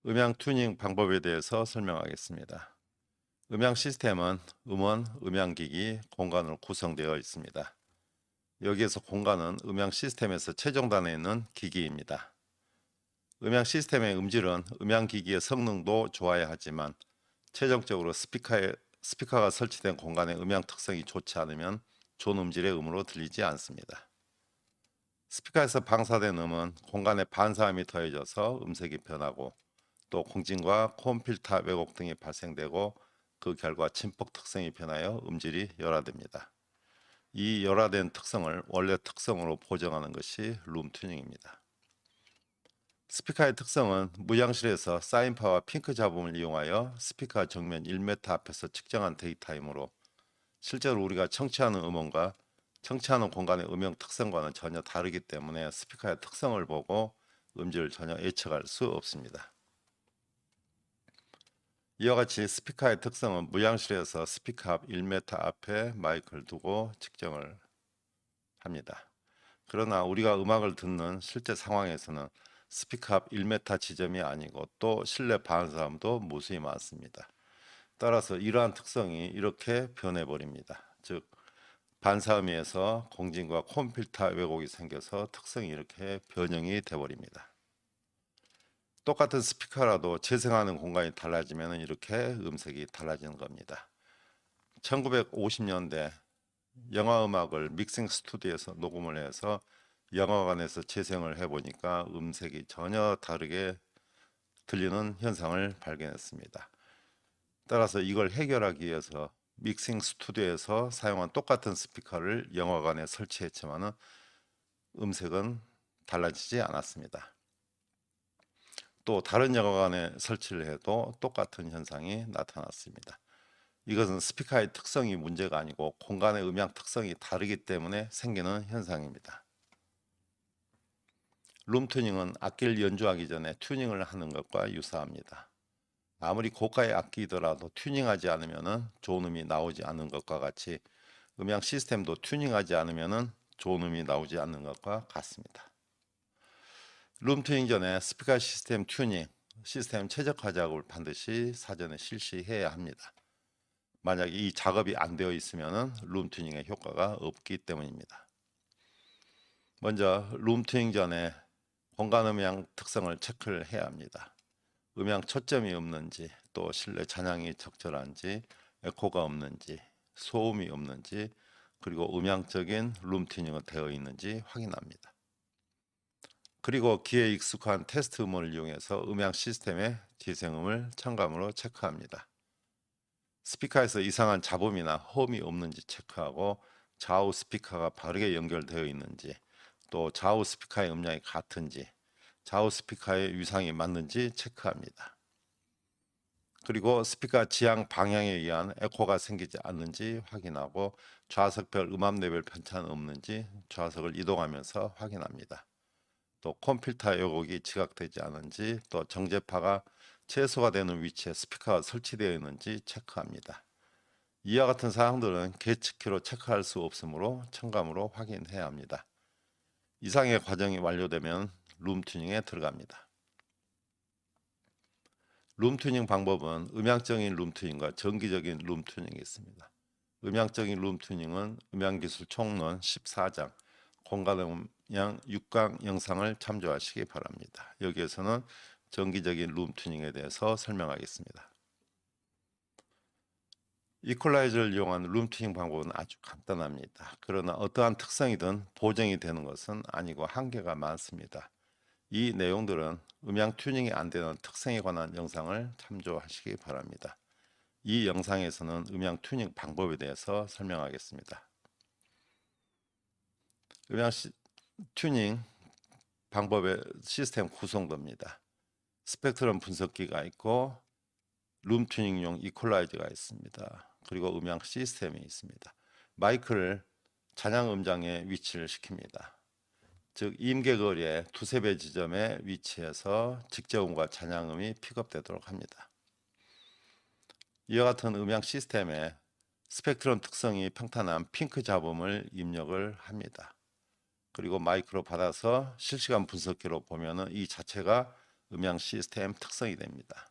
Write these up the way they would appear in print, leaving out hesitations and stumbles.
음향 튜닝 방법에 대해서 설명하겠습니다. 음향 시스템은 음원, 음향기기, 공간으로 구성되어 있습니다. 여기에서 공간은 음향 시스템에서 최종단에 있는 기기입니다. 음향 시스템의 음질은 음향기기의 성능도 좋아야 하지만 최종적으로 스피커가 설치된 공간의 음향 특성이 좋지 않으면 좋은 음질의 음으로 들리지 않습니다. 스피커에서 방사된 음은 공간에 반사음이 더해져서 음색이 변하고 또 공진과 콤 필터 왜곡 등이 발생되고 그 결과 침폭 특성이 변하여 음질이 열화됩니다. 이 열화된 특성을 원래 특성으로 보정하는 것이 룸 튜닝입니다. 스피커의 특성은 무향실에서 사인파와 핑크 잡음을 이용하여 스피커 정면 1m 앞에서 측정한 데이터이므로 실제로 우리가 청취하는 음원과 청취하는 공간의 음영 특성과는 전혀 다르기 때문에 스피커의 특성을 보고 음질을 전혀 예측할 수 없습니다. 이와 같이 스피커의 특성은 무향실에서 스피커 앞 1m 앞에 마이크를 두고 측정을 합니다. 그러나 우리가 음악을 듣는 실제 상황에서는 스피커 앞 1m 지점이 아니고 또 실내 반사음도 무수히 많습니다. 따라서 이러한 특성이 이렇게 변해버립니다. 즉 반사음에서 공진과 콤필터 왜곡이 생겨서 특성이 이렇게 변형이 돼버립니다. 똑같은 스피커라도 재생하는 공간이 달라지면 이렇게 음색이 달라지는 겁니다. 1950년대 영화 음악을 믹싱 스튜디오에서 녹음을 해서 영화관에서 재생을 해보니까 음색이 전혀 다르게 들리는 현상을 발견했습니다. 따라서 이걸 해결하기 위해서 믹싱 스튜디오에서 사용한 똑같은 스피커를 영화관에 설치했지만 음색은 달라지지 않았습니다. 또 다른 영화관에 설치를 해도 똑같은 현상이 나타났습니다. 이것은 스피커의 특성이 문제가 아니고 공간의 음향 특성이 다르기 때문에 생기는 현상입니다. 룸 튜닝은 악기를 연주하기 전에 튜닝을 하는 것과 유사합니다. 아무리 고가의 악기이더라도 튜닝하지 않으면 좋은 음이 나오지 않는 것과 같이 음향 시스템도 튜닝하지 않으면 좋은 음이 나오지 않는 것과 같습니다. 룸 튜닝 전에 스피커 시스템 튜닝, 시스템 최적화 작업을 반드시 사전에 실시해야 합니다. 만약 이 작업이 안 되어 있으면 룸 튜닝의 효과가 없기 때문입니다. 먼저 룸 튜닝 전에 공간 음향 특성을 체크를 해야 합니다. 음향 초점이 없는지, 또 실내 잔향이 적절한지, 에코가 없는지, 소음이 없는지, 그리고 음향적인 룸 튜닝이 되어 있는지 확인합니다. 그리고 귀에 익숙한 테스트 음원을 이용해서 음향 시스템의 재생음을 첨가음으로 체크합니다. 스피커에서 이상한 잡음이나 홈이 없는지 체크하고 좌우 스피커가 바르게 연결되어 있는지, 또 좌우 스피커의 음량이 같은지, 좌우 스피커의 위상이 맞는지 체크합니다. 그리고 스피커 지향 방향에 의한 에코가 생기지 않는지 확인하고 좌석별 음압 레벨 편차는 없는지 좌석을 이동하면서 확인합니다. 또 컴필터 왜곡이 지각되지 않은지, 또 정제파가 최소가 되는 위치에 스피커가 설치되어 있는지 체크합니다. 이와 같은 사항들은 계측키로 체크할 수 없으므로 첨가음으로 확인해야 합니다. 이상의 과정이 완료되면 룸 튜닝에 들어갑니다. 룸 튜닝 방법은 음향적인 룸 튜닝과 정기적인 룸 튜닝이 있습니다. 음향적인 룸 튜닝은 음향기술 총론 14장 공간 음향 6강 영상을 참조하시기 바랍니다. 여기에서는 정기적인 룸 튜닝에 대해서 설명하겠습니다. 이퀄라이저를 이용한 룸 튜닝 방법은 아주 간단합니다. 그러나 어떠한 특성이든 보정이 되는 것은 아니고 한계가 많습니다. 이 내용들은 음향 튜닝이 안 되는 특성에 관한 영상을 참조하시기 바랍니다. 이 영상에서는 음향 튜닝 방법에 대해서 설명하겠습니다. 음향 튜닝 방법의 시스템 구성도입니다. 스펙트럼 분석기가 있고 룸 튜닝용 이퀄라이저가 있습니다. 그리고 음향 시스템이 있습니다. 마이크를 잔향 음장에 위치를 시킵니다. 즉 임계거리의 두세 배 지점에 위치해서 직저음과 잔향음이 픽업되도록 합니다. 이와 같은 음향 시스템에 스펙트럼 특성이 평탄한 핑크 잡음을 입력을 합니다. 그리고 마이크로 받아서 실시간 분석기로 보면 이 자체가 음향 시스템 특성이 됩니다.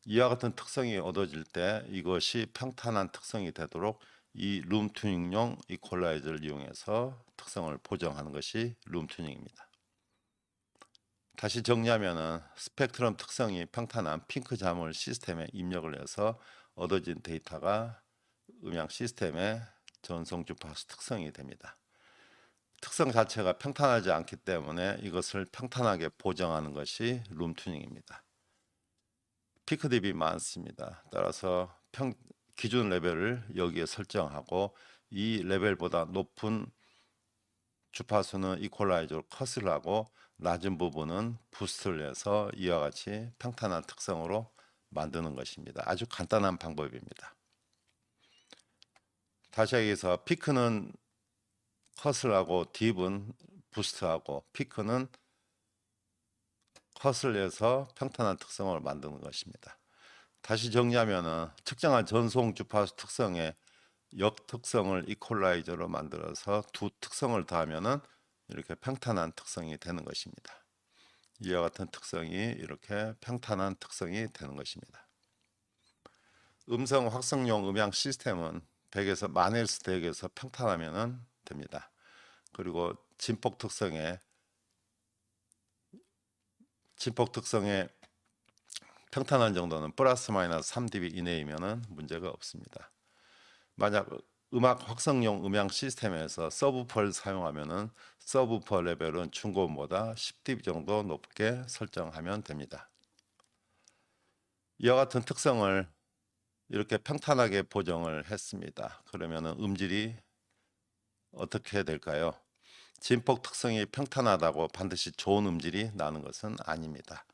이와 같은 특성이 얻어질 때 이것이 평탄한 특성이 되도록 이 룸 튜닝용 이퀄라이저를 이용해서 특성을 보정하는 것이 룸 튜닝입니다. 다시 정리하면은 스펙트럼 특성이 평탄한 핑크 자물 시스템에 입력을 해서 얻어진 데이터가 음향 시스템의 전송 주파수 특성이 됩니다. 특성 자체가 평탄하지 않기 때문에 이것을 평탄하게 보정하는 것이 룸 튜닝입니다. 피크 dB 많습니다. 따라서 기준 레벨을 여기에 설정하고 이 레벨보다 높은 주파수는 이퀄라이저로 컷을 하고 낮은 부분은 부스트를 해서 이와 같이 평탄한 특성으로 만드는 것입니다. 아주 간단한 방법입니다. 다시 얘기해서 피크는 컷을 하고 딥은 부스트하고 피크는 컷을 해서 평탄한 특성을 만드는 것입니다. 다시 정리하면은 측정한 전송 주파수 특성의 역특성을 이퀄라이저로 만들어서 두 특성을 더하면은 이렇게 평탄한 특성이 되는 것입니다. 이와 같은 특성이 이렇게 평탄한 특성이 되는 것입니다. 음성 확성용 음향 시스템은 100에서 1000Hz 대역에서 평탄하면 됩니다. 그리고 진폭 특성의 평탄한 정도는 플러스 마이너스 3dB 이내이면 문제가 없습니다. 만약 음악 확성용 음향 시스템에서 서브우퍼를 사용하면 서브우퍼 레벨은 중고음보다 10dB 정도 높게 설정하면 됩니다. 이와 같은 특성을 이렇게 평탄하게 보정을 했습니다. 그러면 음질이 어떻게 될까요? 진폭 특성이 평탄하다고 반드시 좋은 음질이 나는 것은 아닙니다.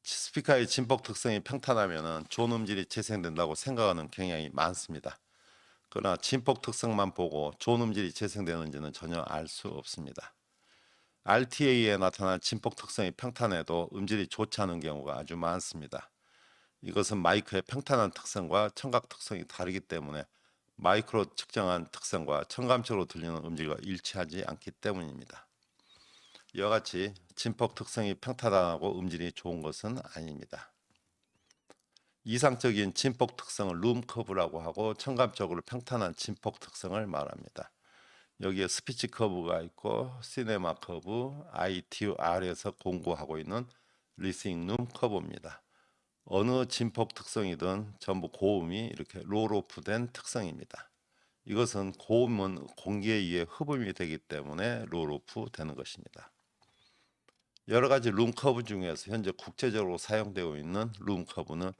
스피커의 진폭 특성이 평탄하면 좋은 음질이 재생된다고 생각하는 경향이 많습니다. 그러나 진폭 특성만 보고 좋은 음질이 재생되는지는 전혀 알 수 없습니다. RTA에 나타난 진폭 특성이 평탄해도 음질이 좋지 않은 경우가 아주 많습니다. 이것은 마이크의 평탄한 특성과 청각 특성이 다르기 때문에 마이크로 측정한 특성과 청감적으로 들리는 음질과 일치하지 않기 때문입니다. 이와 같이 진폭 특성이 평탄하고 음질이 좋은 것은 아닙니다. 이상적인 진폭 특성을 룸 커브라고 하고 청감적으로 평탄한 진폭 특성을 말합니다. 여기에 스피치 커브가 있고 시네마 커브, ITR에서 공고하고 있는 리스닝 룸 커브입니다. 어느 진폭 특성이든 전부 고음이 이렇게 롤오프된 특성입니다. 이것은 고음은 공기에 의해 흡음이 되기 때문에 롤오프 되는 것입니다. 여러 가지 룸 커브 중에서 현재 국제적으로 사용되고 있는 룸 커브는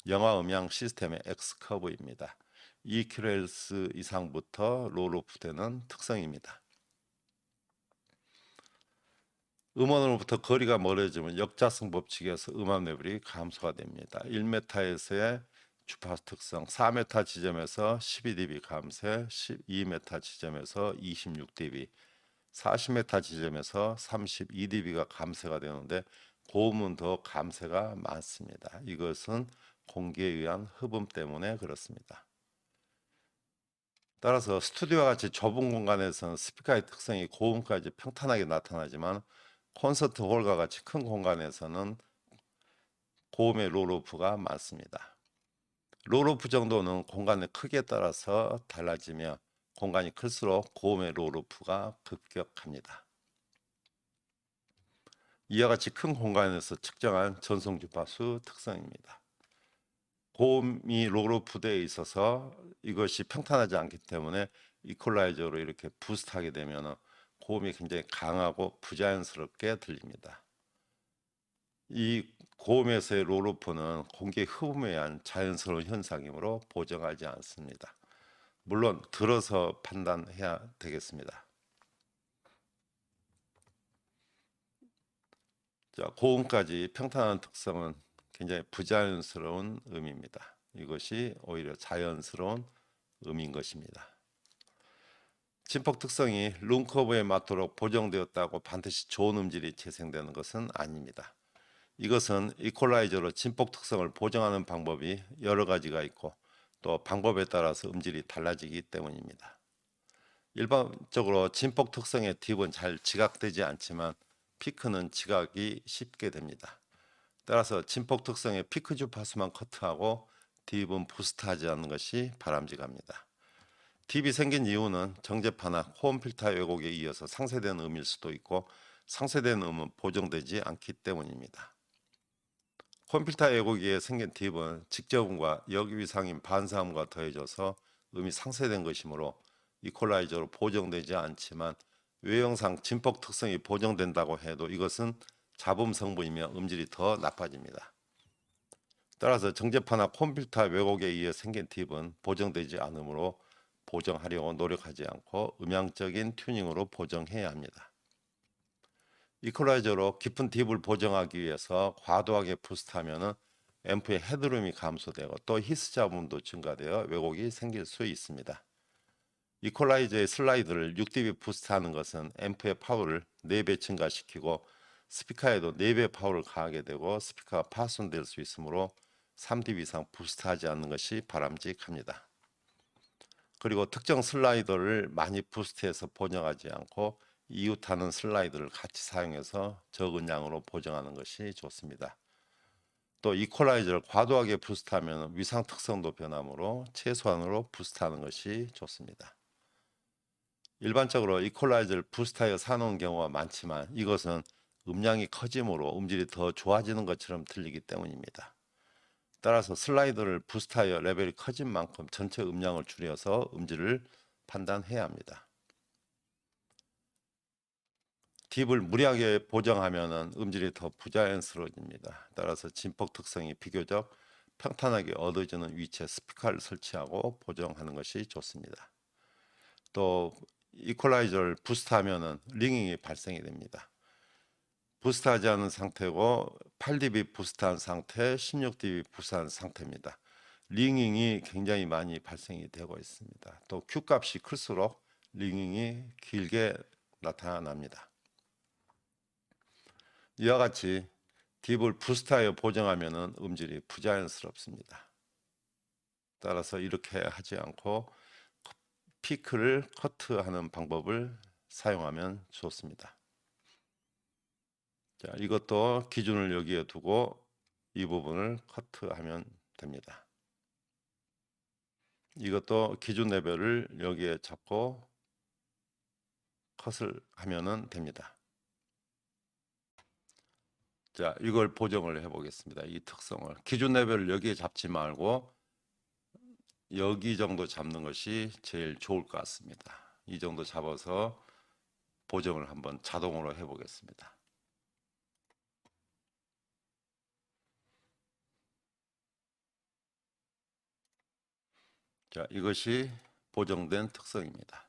영화 음향 시스템의 X 커브입니다. 2kHz 이상부터 롤오프 되는 특성입니다. 음원으로부터 거리가 멀어지면 역자성 법칙에서 음압 레벨이 감소가 됩니다. 1m에서의 주파수 특성, 4m 지점에서 12dB 감쇄, 12m 지점에서 26dB, 40m 지점에서 32dB가 감쇄가 되는데 고음은 더 감쇄가 많습니다. 이것은 공기에 의한 흡음 때문에 그렇습니다. 따라서 스튜디오와 같이 좁은 공간에서는 스피커의 특성이 고음까지 평탄하게 나타나지만 콘서트 홀과 같이 큰 공간에서는 고음의 롤오프가 많습니다. 롤오프 정도는 공간의 크기에 따라서 달라지며 공간이 클수록 고음의 롤오프가 급격합니다. 이와 같이 큰 공간에서 측정한 전송 주파수 특성입니다. 고음이 롤오프되어 있어서 이것이 평탄하지 않기 때문에 이퀄라이저로 이렇게 부스트하게 되면 고음이 굉장히 강하고 부자연스럽게 들립니다. 이 고음에서의 롤오프는 공기의 흡음에 의한 자연스러운 현상이므로 보정하지 않습니다. 물론 들어서 판단해야 되겠습니다. 자, 고음까지 평탄한 특성은 굉장히 부자연스러운 음입니다. 이것이 오히려 자연스러운 음인 것입니다. 진폭 특성이 룸커브에 맞도록 보정되었다고 반드시 좋은 음질이 재생되는 것은 아닙니다. 이것은 이퀄라이저로 진폭 특성을 보정하는 방법이 여러 가지가 있고 또 방법에 따라서 음질이 달라지기 때문입니다. 일반적으로 진폭 특성의 딥은 잘 지각되지 않지만 피크는 지각이 쉽게 됩니다. 따라서 진폭 특성의 피크 주파수만 커트하고 딥은 부스트하지 않는 것이 바람직합니다. 딥이 생긴 이유는 정제파나 호흡 필터 왜곡에 이어서 상쇄된 음일 수도 있고 상쇄된 음은 보정되지 않기 때문입니다. 호흡 필터 왜곡에 생긴 딥은 직접음과 역위상인 반사음과 더해져서 음이 상쇄된 것이므로 이퀄라이저로 보정되지 않지만 외형상 진폭 특성이 보정된다고 해도 이것은 잡음 성분이며 음질이 더 나빠집니다. 따라서 정제파나 콤필터 왜곡에 의해 생긴 딥은 보정되지 않으므로 보정하려고 노력하지 않고 음향적인 튜닝으로 보정해야 합니다. 이퀄라이저로 깊은 딥을 보정하기 위해서 과도하게 부스트하면 앰프의 헤드룸이 감소되고 또 히스 잡음도 증가되어 왜곡이 생길 수 있습니다. 이퀄라이저의 슬라이드를 6dB 부스트하는 것은 앰프의 파워를 4배 증가시키고 스피커에도 4배 파워를 가하게 되고 스피커가 파손될 수 있으므로 3dB 이상 부스트하지 않는 것이 바람직합니다. 그리고 특정 슬라이더를 많이 부스트해서 보정하지 않고 이웃하는 슬라이드를 같이 사용해서 적은 양으로 보정하는 것이 좋습니다. 또 이퀄라이저를 과도하게 부스트하면 위상 특성도 변하므로 최소한으로 부스트하는 것이 좋습니다. 일반적으로 이퀄라이저를 부스트하여 사놓은 경우가 많지만 이것은 음량이 커지므로 음질이 더 좋아지는 것처럼 들리기 때문입니다. 따라서 슬라이더를 부스트하여 레벨이 커진 만큼 전체 음량을 줄여서 음질을 판단해야 합니다. 딥을 무리하게 보정하면 음질이 더 부자연스러워집니다. 따라서 진폭 특성이 비교적 평탄하게 얻어지는 위치에 스피커를 설치하고 보정하는 것이 좋습니다. 또 이퀄라이저를 부스트하면 링잉이 발생이 됩니다. 부스트하지 않은 상태고 8dB 부스트한 상태, 16dB 부스트한 상태입니다. 링잉이 굉장히 많이 발생이 되고 있습니다. 또 Q 값이 클수록 링잉이 길게 나타납니다. 이와 같이 딥을 부스트하여 보정하면 음질이 부자연스럽습니다. 따라서 이렇게 하지 않고 피크를 커트하는 방법을 사용하면 좋습니다. 자, 이것도 기준을 여기에 두고 이 부분을 커트하면 됩니다. 이것도 기준 레벨을 여기에 잡고 컷을 하면 됩니다. 자, 이걸 보정을 해 보겠습니다. 이 특성을 기준 레벨을 여기에 잡지 말고 여기 정도 잡는 것이 제일 좋을 것 같습니다. 이 정도 잡아서 보정을 한번 자동으로 해 보겠습니다. 자, 이것이 보정된 특성입니다.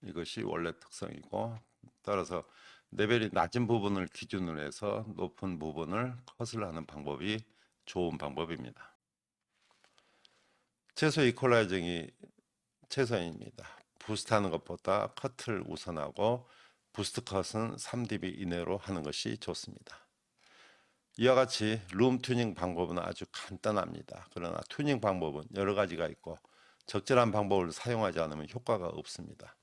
이것이 원래 특성이고 따라서 레벨이 낮은 부분을 기준으로 해서 높은 부분을 컷을 하는 방법이 좋은 방법입니다. 최소 이퀄라이징이 최선입니다. 부스트하는 것보다 커트를 우선하고 부스트 컷은 3dB 이내로 하는 것이 좋습니다. 이와 같이 룸 튜닝 방법은 아주 간단합니다. 그러나 튜닝 방법은 여러 가지가 있고 적절한 방법을 사용하지 않으면 효과가 없습니다.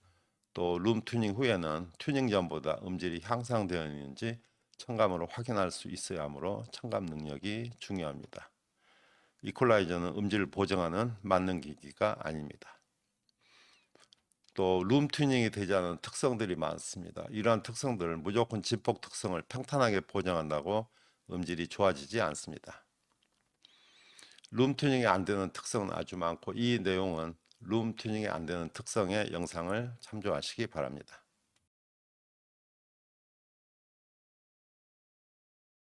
또 룸 튜닝 후에는 튜닝 전보다 음질이 향상되어 있는지 첨감으로 확인할 수 있어야 하므로 첨감 능력이 중요합니다. 이퀄라이저는 음질을 보정하는 만능 기기가 아닙니다. 또 룸 튜닝이 되지 않은 특성들이 많습니다. 이러한 특성들을 무조건 진폭 특성을 평탄하게 보정한다고 음질이 좋아지지 않습니다. 룸 튜닝이 안 되는 특성은 아주 많고 이 내용은 룸 튜닝이 안 되는 특성의 영상을 참조하시기 바랍니다.